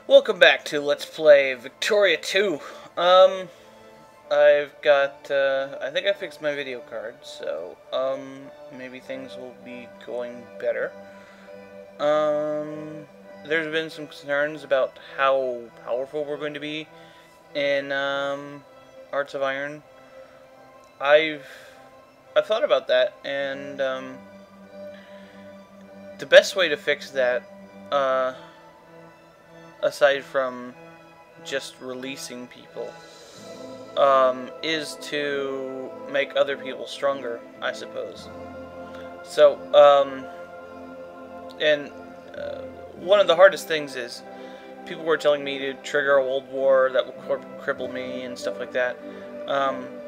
Welcome back to Let's Play Victoria 2. I've got, I think I fixed my video card, so, maybe things will be going better. There's been some concerns about how powerful we're going to be in, Hearts of Iron. I've thought about that, and, the best way to fix that, aside from just releasing people, is to make other people stronger, I suppose. So, one of the hardest things is people were telling me to trigger a world war that will cripple me and stuff like that.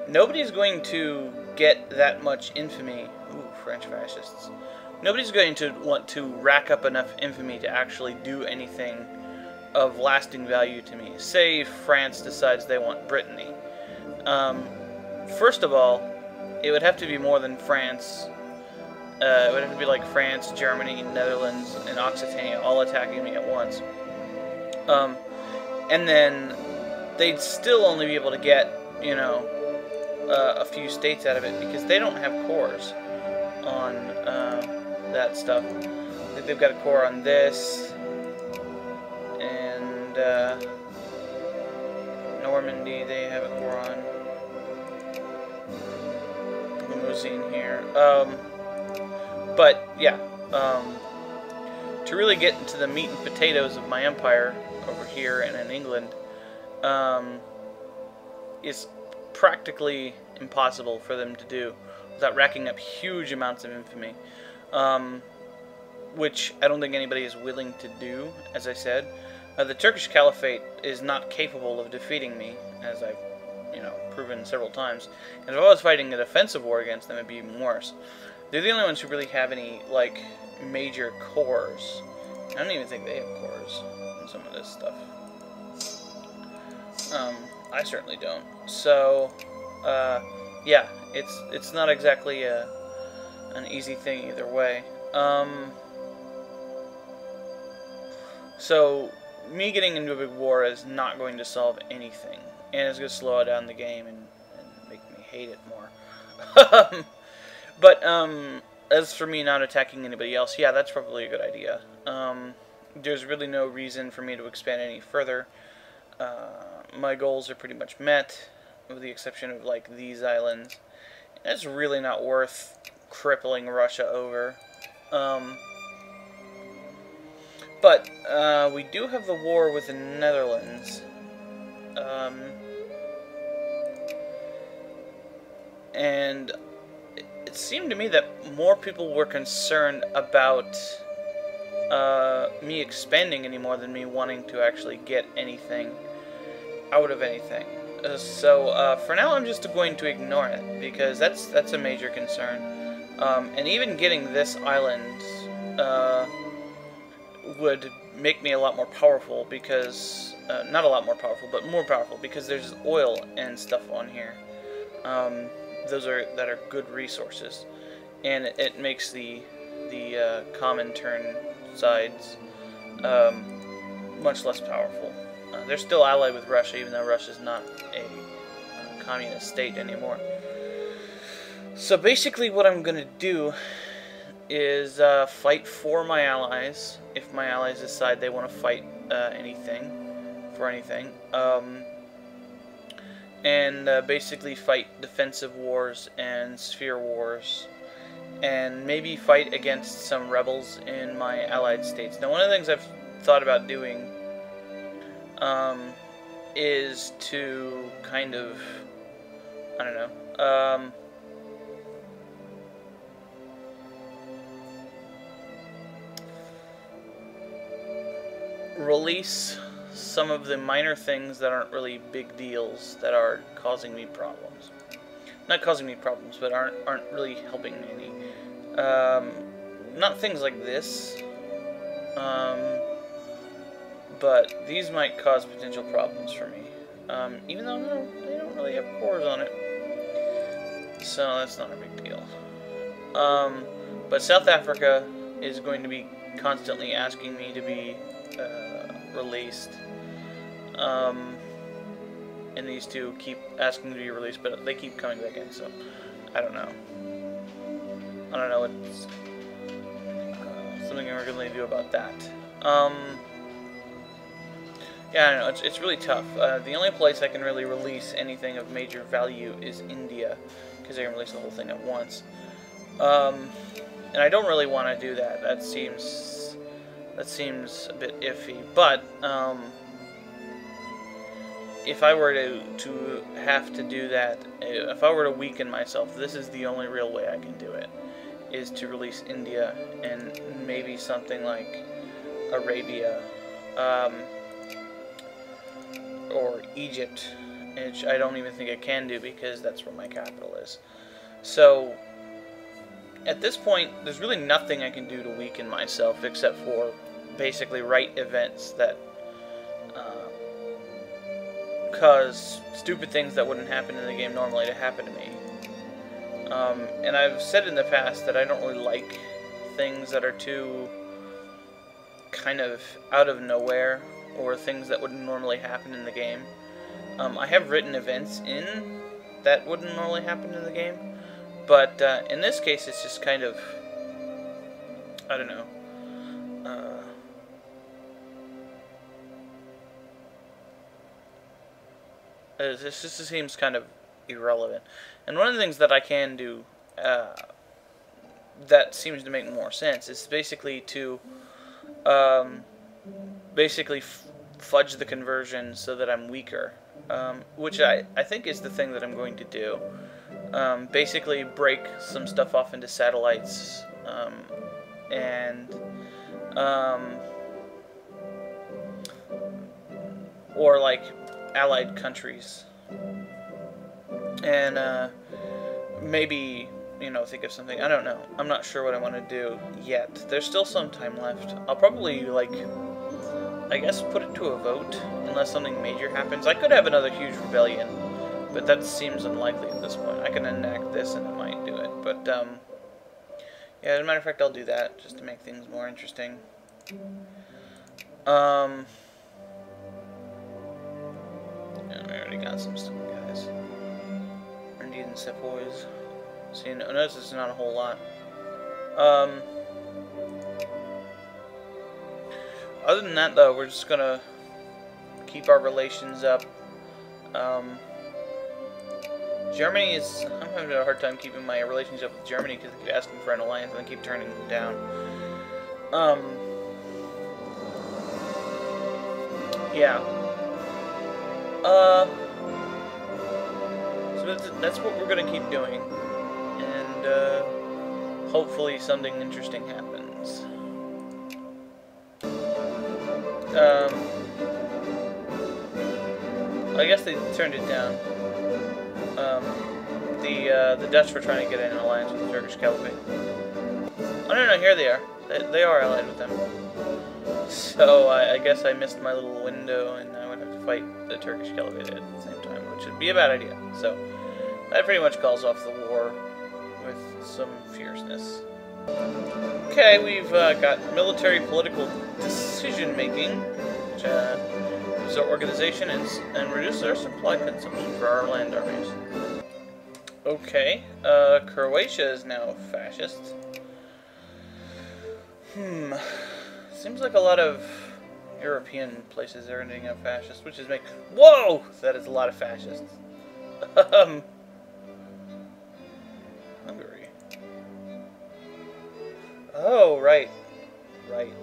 Nobody's going to get that much infamy. Ooh, French fascists. Nobody's going to want to rack up enough infamy to actually do anything of lasting value to me. Say France decides they want Brittany. First of all, it would have to be more than France. It would have to be like France, Germany, Netherlands, and Occitania all attacking me at once. And then they'd still only be able to get, you know, a few states out of it because they don't have cores on that stuff. I think they've got a core on this. And Normandy, they have a core on. Limousine here. But yeah, to really get into the meat and potatoes of my empire over here and in England, is practically impossible for them to do without racking up huge amounts of infamy, which I don't think anybody is willing to do, as I said. The Turkish Caliphate is not capable of defeating me, as I've, proven several times. And if I was fighting a defensive war against them, it'd be even worse. They're the only ones who really have any, like, major cores. I don't even think they have cores in some of this stuff. I certainly don't. So, yeah, it's not exactly an easy thing either way. So, me getting into a big war is not going to solve anything, and it's going to slow down the game and make me hate it more. But, as for me not attacking anybody else, yeah, that's probably a good idea. There's really no reason for me to expand any further. My goals are pretty much met, with the exception of, like, these islands. It's really not worth crippling Russia over. But, we do have the war with the Netherlands. And it seemed to me that more people were concerned about me expanding any more than me wanting to actually get anything out of anything. So, for now I'm just going to ignore it, because that's a major concern. And even getting this island, would make me a lot more powerful because, not a lot more powerful, but more powerful because there's oil and stuff on here. Those are good resources, and it makes the common turn sides much less powerful. They're still allied with Russia, even though Russia's not a communist state anymore. So basically what I'm gonna do is fight for my allies, if my allies decide they want to fight for anything, and basically fight defensive wars and sphere wars, and maybe fight against some rebels in my allied states. Now, one of the things I've thought about doing is to kind of, I don't know, release some of the minor things that aren't really big deals that are causing me problems. Not causing me problems, but aren't really helping me any. Not things like this, but these might cause potential problems for me. Even though no, they don't really have cores on it, so that's not a big deal. But South Africa is going to be constantly asking me to be released. And these two keep asking to be released, but they keep coming back in, so I don't know. I don't know what's something we're going to do about that. Yeah, I don't know, it's really tough. The only place I can really release anything of major value is India, because they can release the whole thing at once. And I don't really want to do that. That seems a bit iffy. But if I were to have to do that, if I were to weaken myself, this is the only real way I can do it, is to release India and maybe something like Arabia, or Egypt, which I don't even think I can do because that's where my capital is. So at this point, there's really nothing I can do to weaken myself except for basically write events that cause stupid things that wouldn't happen in the game normally to happen to me. And I've said in the past that I don't really like things that are too kind of out of nowhere, or things that wouldn't normally happen in the game. I have written events in that wouldn't normally happen in the game, but in this case it's just kind of, I don't know, this just seems kind of irrelevant. And one of the things that I can do that seems to make more sense is basically to fudge the conversion so that I'm weaker, which I think is the thing that I'm going to do. Basically break some stuff off into satellites, or like allied countries, and maybe, you know, think of something. I don't know. I'm not sure what I want to do yet. There's still some time left. I'll probably, like, I guess put it to a vote unless something major happens. I could have another huge rebellion, but that seems unlikely at this point. I can enact this and it might do it. But, yeah, as a matter of fact, I'll do that just to make things more interesting. Yeah, we already got some stuff, guys. We're needing sepoys. See, notice it's not a whole lot. Other than that, though, we're just gonna keep our relations up. Germany is... I'm having a hard time keeping my relations up with Germany because they keep asking for an alliance and I keep turning them down. Yeah. So that's what we're gonna keep doing. And, hopefully something interesting happens. I guess they turned it down. The Dutch were trying to get in an alliance with the Turkish Caliphate. Oh no, here they are. They are allied with them. So I guess I missed my little window, and I would have to fight the Turkish Caliphate at the same time, which would be a bad idea. So that pretty much calls off the war with some fierceness. Okay, we've got military political decision making, which is our organization and reduces our supply consumption for our land armies. Okay, Croatia is now fascist. Seems like a lot of European places are ending up fascist, which is whoa! That is a lot of fascists. Hungary. Oh, right. Right.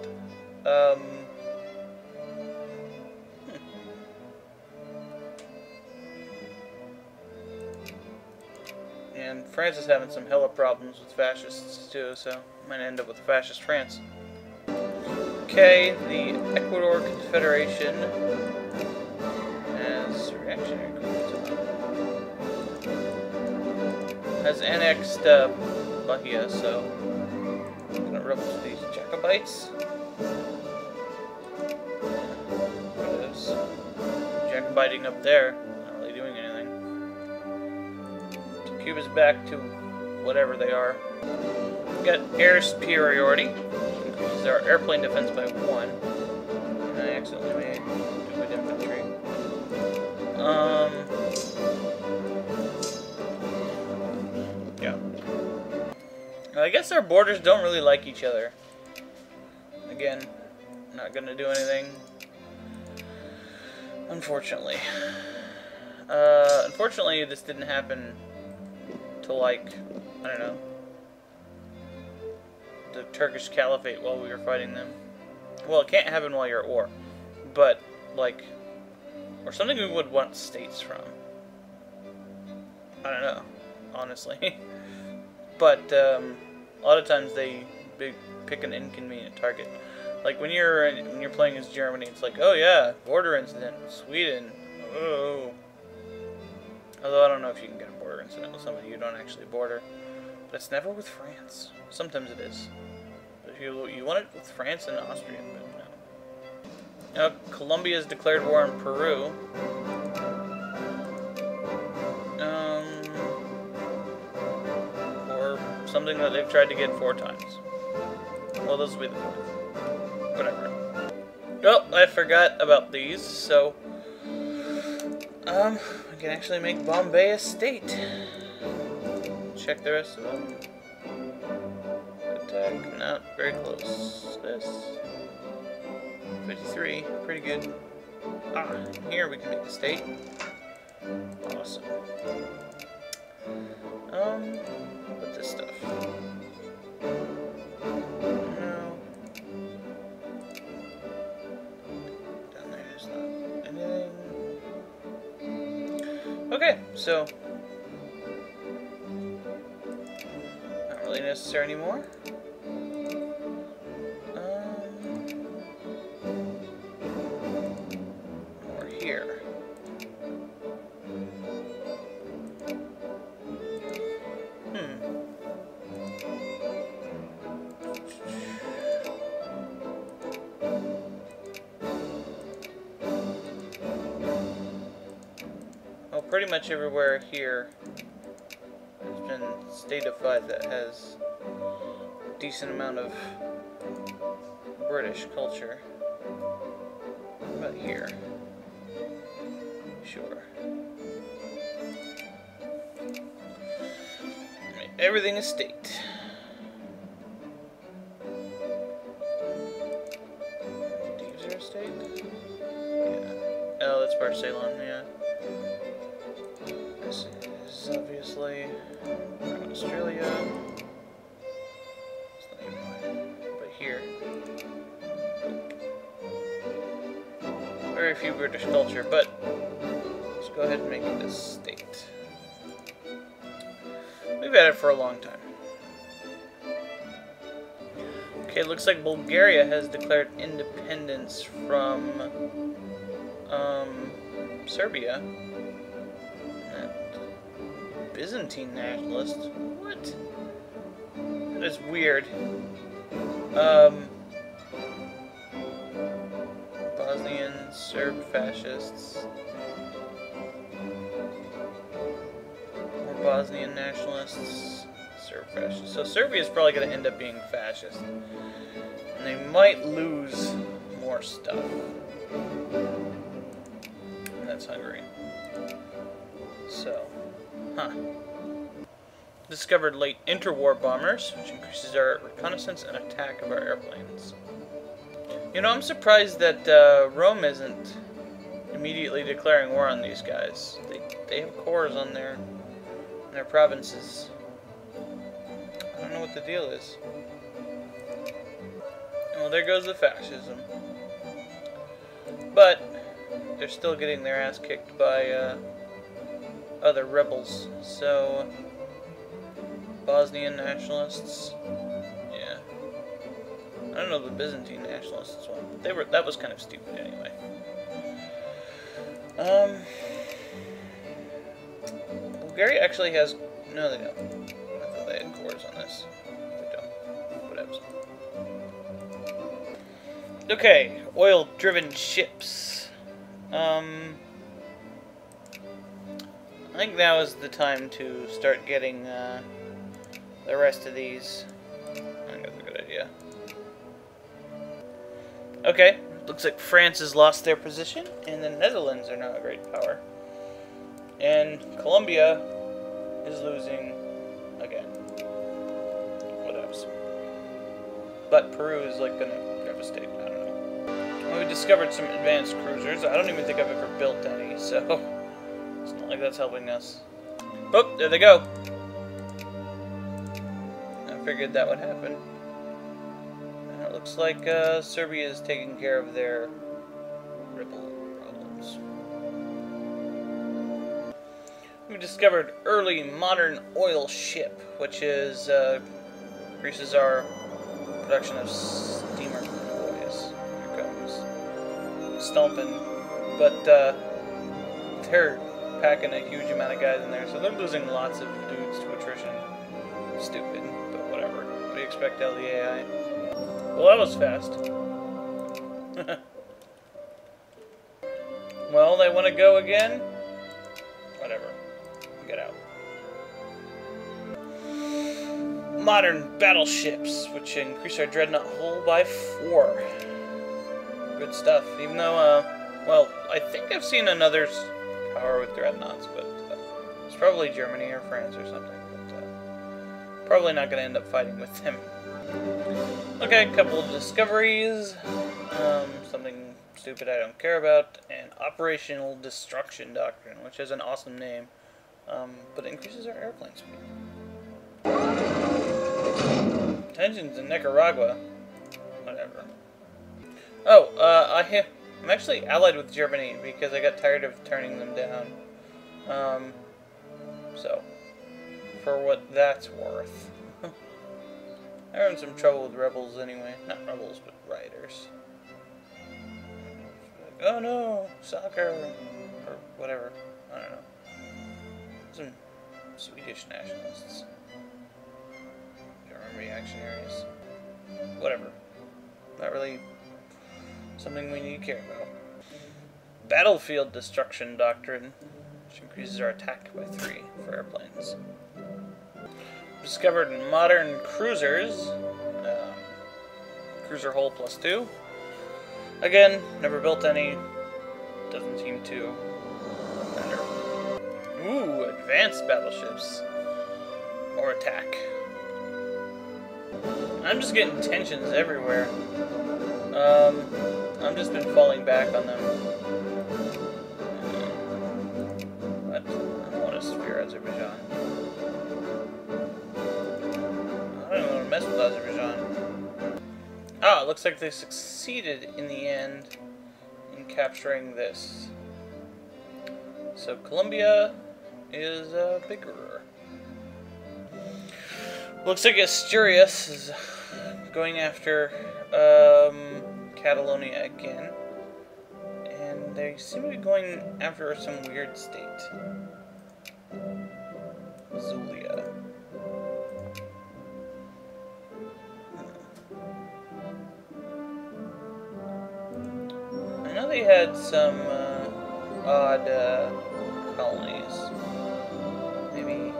And France is having some hella problems with fascists too, so might end up with fascist France. Okay, the Ecuador Confederation has reactionary has annexed Bahia, so I'm gonna rub to these Jacobites. What is Jacobiting up there? Not really doing anything. So Cuba's back to whatever they are. We got air superiority. Increases our airplane defense by 1. And I accidentally made. Do a different country. Yeah. I guess our borders don't really like each other. Again, not gonna do anything. Unfortunately. Unfortunately, this didn't happen to, like, I don't know, the Turkish Caliphate while we were fighting them. Well, it can't happen while you're at war. But, like, or something we would want states from. I don't know, honestly. But, a lot of times they pick an inconvenient target. Like, when you're playing as Germany, it's like, oh yeah, border incident, Sweden, oh. Although I don't know if you can get a border incident with somebody you don't actually border. But it's never with France. Sometimes it is. But if you want it with France and Austria, but no. Now, Colombia has declared war on Peru. Or something that they've tried to get 4 times. Well, this will be the 4th. Whatever. Oh, I forgot about these, so we can actually make Bombay a state. Check the rest of them. Attack, not very close. This 53, pretty good. Here we can make the state. Awesome. What's this stuff? No. Down there's not anything. Okay, so not really necessary anymore. More here. Well, pretty much everywhere here has been statified that has a decent amount of British culture. What about here? Sure. Everything is state. Is there a state? Yeah. Oh, that's part of Ceylon, yeah. This is obviously Australia. It's not even mine. But here. Very few British culture, but let's go ahead and make it a state. We've had it for a long time. Okay, looks like Bulgaria has declared independence from Serbia. Byzantine nationalists? What? That is weird. Bosnian, Serb fascists. Bosnian nationalists, Serb fascists. So Serbia is probably going to end up being fascist. And they might lose more stuff. And that's Hungary. So, discovered late interwar bombers, which increases our reconnaissance and attack of our airplanes. You know, I'm surprised that Rome isn't immediately declaring war on these guys. They have cores on their provinces. I don't know what the deal is. Well, there goes the fascism. But they're still getting their ass kicked by other rebels. So Bosnian nationalists, yeah. I don't know the Byzantine nationalists one. That was kind of stupid anyway. Bulgaria actually has... No, they don't. I thought they had cores on this. They don't. Whatever. Okay, oil-driven ships. I think now is the time to start getting the rest of these. I think that's a good idea. Okay, Looks like France has lost their position, and the Netherlands are now a great power. And Colombia is losing again. Whatevs. But Peru is like gonna devastate. I don't know. We discovered some advanced cruisers. I don't even think I've ever built any, so it's not like that's helping us. Oh, there they go. I figured that would happen. And it looks like Serbia is taking care of their rebel problems. We discovered early modern oil ship, which is increases our production of steamer boys. Here comes stomping, but they're packing a huge amount of guys in there, so they're losing lots of dudes to attrition. Stupid, but whatever. What do you expect out of the AI? Well, that was fast. Well, they want to go again? Whatever. Get out. Modern battleships, which increase our dreadnought hull by 4. Good stuff. Even though, well, I think I've seen another power with dreadnoughts, but it's probably Germany or France or something. But probably not going to end up fighting with them. Okay, a couple of discoveries. Something stupid I don't care about, and Operational Destruction Doctrine, which has an awesome name. But it increases our airplane speed. Tensions in Nicaragua. Whatever. Oh, I'm actually allied with Germany because I got tired of turning them down. So, for what that's worth. I'm having some trouble with rebels anyway. Not rebels, but rioters. Oh no, soccer, or whatever. I don't know. Some Swedish nationalists. German reactionaries. Whatever. Not really something we need to care about. Battlefield Destruction Doctrine, which increases our attack by 3 for airplanes. Discovered modern cruisers. Cruiser hull +2. Again, never built any. Doesn't seem to matter. Ooh, advanced battleships. Or attack. I'm just getting tensions everywhere. I've just been falling back on them. What? I don't want to sphere Azerbaijan. I don't even want to mess with Azerbaijan. Ah, it looks like they succeeded in the end in capturing this. So Colombia is bigger. Looks like Asturias is going after Catalonia again. And they seem to be going after some weird state. Zulia. I know they had some odd colonies. Maybe.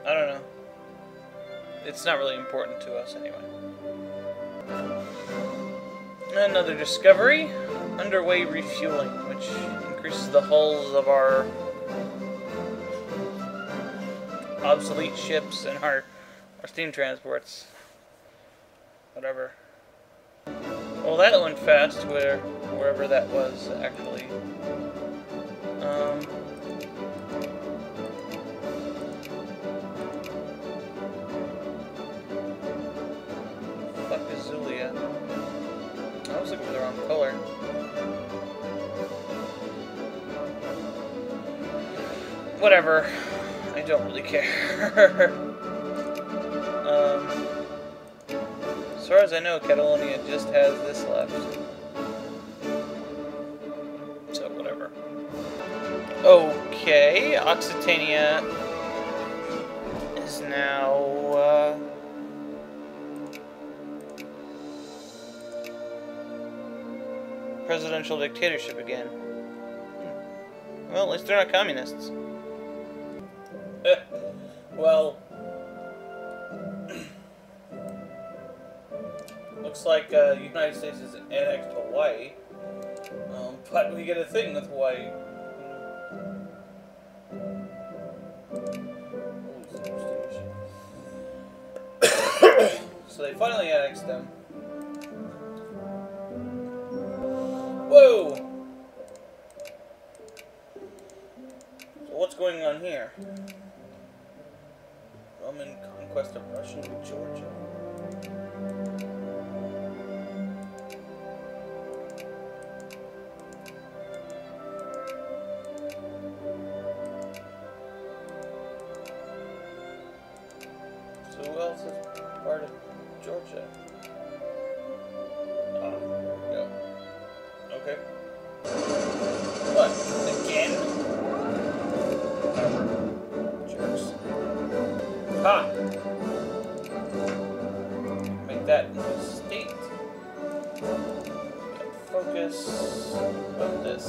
I don't know. It's not really important to us anyway. Another discovery. Underway refueling, which increases the hulls of our obsolete ships and our steam transports. Whatever. Well, that went fast, wherever that was, actually. Fuck is Zulia? I was looking for the wrong color. Whatever. I don't really care. As far as I know, Catalonia just has this left. So, whatever. Okay, Occitania is now, presidential dictatorship again. Well, at least they're not communists. Well, looks like the United States has annexed Hawaii, but we get a thing with Hawaii. So they finally annexed them. Whoa! So what's going on here? Roman conquest of Russian Georgia. So who else is part of Georgia? Ah, there we go. Okay. What? Again? Jerks. Ha! Make that into a state. Focus on this.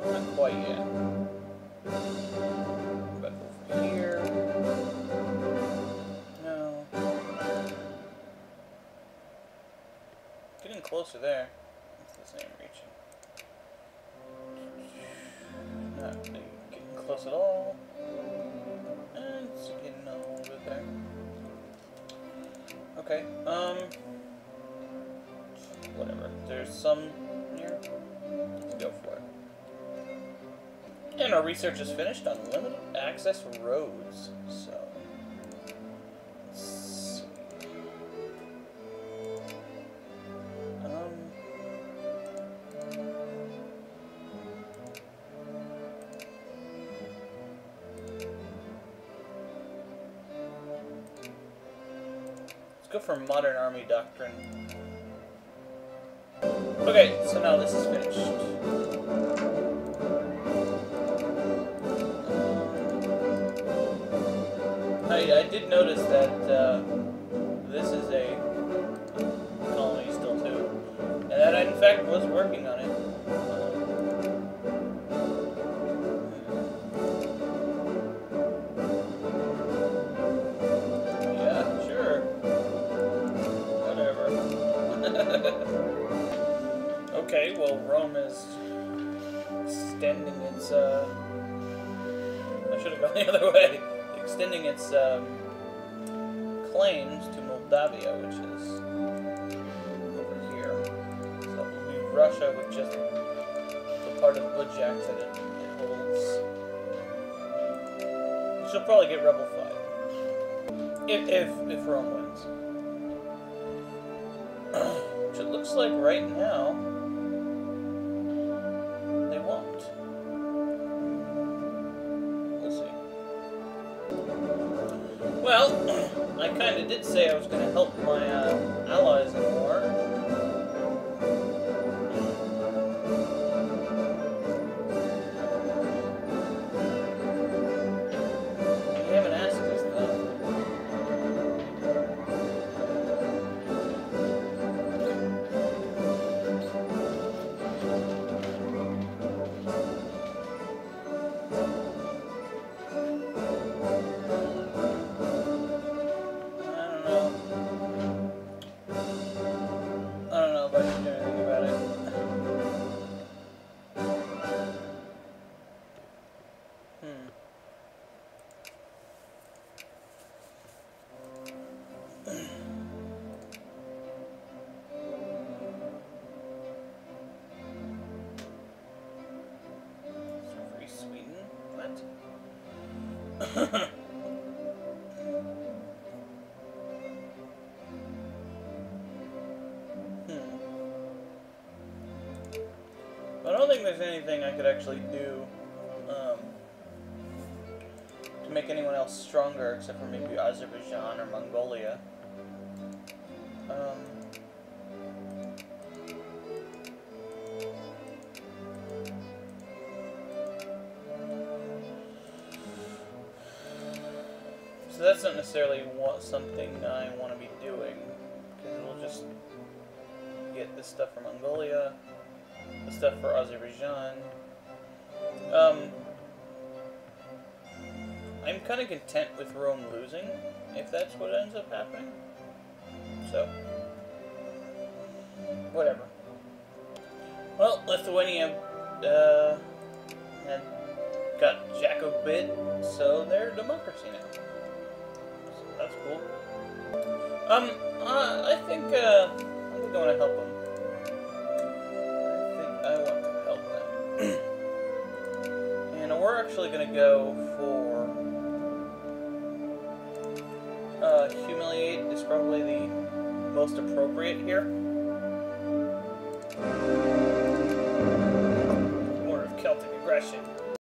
Not quite yet. But over here. No. Getting closer there. It's the same reaching. Not really getting close at all. And it's getting a little bit there. Okay, whatever. There's some here. Let's go for it. And our research is finished on limited access roads. So, let's see. Let's go for modern army doctrine. Okay, so now this is finished. I did notice that this is a colony still too, and that I in fact was working on it. Yeah, sure. Whatever. Okay, well, Rome is extending its, I should have gone the other way. Extending its claims to Moldavia, which is over here. So it will be Russia with just the part of Budjak that it holds. She'll probably get rebel fight. If Rome wins. Which it looks like right now they won't. We'll see. Well, I kind of did say I was going to help my allies in war. You haven't asked us though. I don't know if I can do anything about it. Free Sweden? What? I don't think there's anything I could actually do to make anyone else stronger, except for maybe Azerbaijan or Mongolia. So that's not necessarily something I want to be doing, because it'll just get this stuff for Mongolia, this stuff for Azerbaijan. I'm kind of content with Rome losing, if that's what ends up happening. So, whatever. Well, Lithuania had got Jacobite, so they're democracy now. So that's cool. I think I want to help them. I want to help them. And we're actually going to go for humiliate is probably the most appropriate here. More of Celtic aggression.